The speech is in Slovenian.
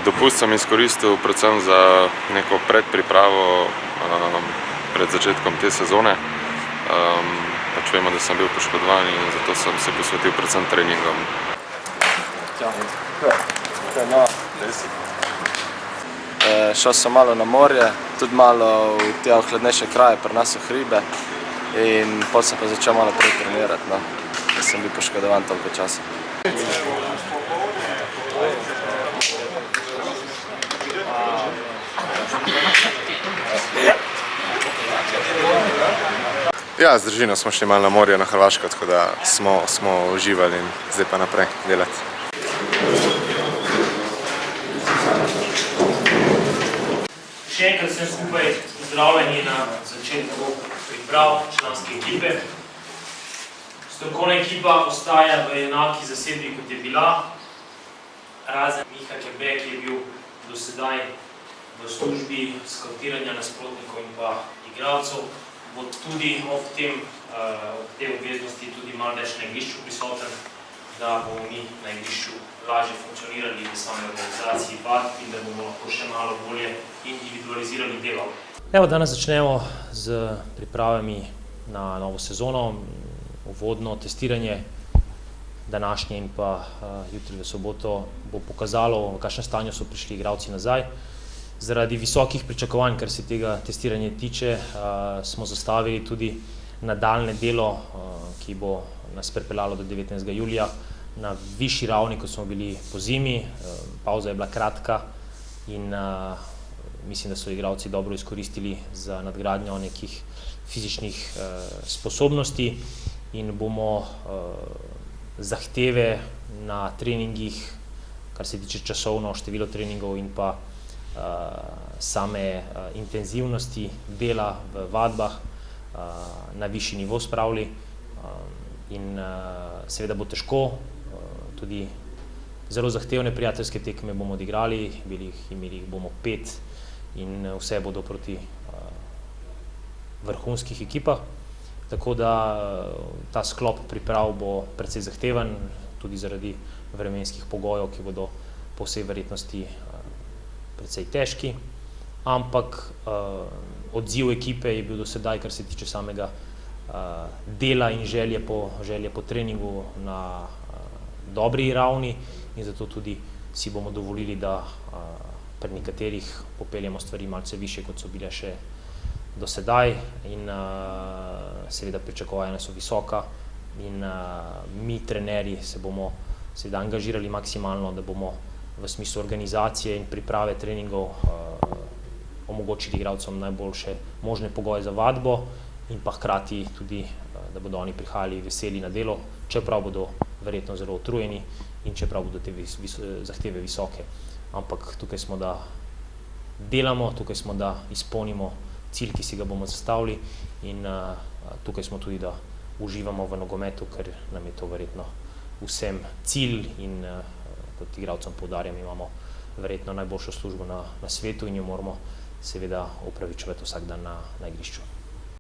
Dopust sem izkoristil predvsem za neko predpripravo pred začetkom te sezone. Pač vemo, da sem bil poškodovan in zato sem se posvetil predvsem treningom. Šel sem malo na morje, tudi malo v te hladnejše kraje, pri nas v hribe, in potem sem pa začel malo prej trenirati, ker sem bil poškodovan toliko časa. Ja, z družino smo šli malo na morje na Hrvaško, tako da smo uživali in zdaj pa naprej delati. Še enkrat vsem skupaj pozdravljeni na začetku priprav članske ekipe. Strokovna ekipa ostaja v enaki zasedbi, kot je bila. Razen Miha Kebe, ki je bil do sedaj v službi skautiranja nasprotnikov in pa igralcev, bo tudi ob te obveznosti tudi malo več na igrišču prisoten, da bomo mi na igrišču lažje funkcionirali v sami organizaciji vadb in da bomo lahko še malo bolje individualizirali delo. Evo, danes začnemo z pripravami na novo sezono. Uvodno testiranje današnje in pa jutri v soboto bo pokazalo, v kakšnem stanju so prišli igralci nazaj. Zaradi visokih pričakovanj, kar se tega testiranja tiče, smo zastavili tudi nadaljnje delo, ki bo nas pripeljalo do 19. julija na višji ravni, kot smo bili po zimi. Pavza je bila kratka in mislim, da so igralci dobro izkoristili za nadgradnjo nekih fizičnih sposobnosti in bomo zahteve na treningih, kar se tiče časovno, število treningov in pa same intenzivnosti dela v vadbah na višji nivo spravili in seveda bo težko, tudi zelo zahtevne prijateljske tekme bomo odigrali, imeli jih bomo 5 in vse bodo proti vrhunskih ekipah, tako da ta sklop priprav bo precej zahteven, tudi zaradi vremenskih pogojev, ki bodo po vsej verjetnosti precej težki, ampak odziv ekipe je bil do sedaj, kar se tiče samega dela in želje po treningu na dobri ravni in zato tudi si bomo dovolili, da pri nekaterih popeljemo stvari malce višje, kot so bile še do sedaj in seveda pričakovanja so visoka in mi trenerji se bomo seveda angažirali maksimalno, da bomo v smislu organizacije in priprave treningov omogočili igralcem najboljše možne pogoje za vadbo in pa hkrati tudi, da bodo oni prihajali veseli na delo, čeprav bodo verjetno zelo utrujeni in čeprav bodo te zahteve visoke. Ampak tukaj smo, da delamo, tukaj smo, da izpolnimo cilj, ki si ga bomo zastavili in tukaj smo tudi, da uživamo v nogometu, ker nam je to verjetno vsem cilj in kot igralcem poudarjam, imamo verjetno najboljšo službo na svetu in jo moramo seveda opravičevati vsak dan na igrišču.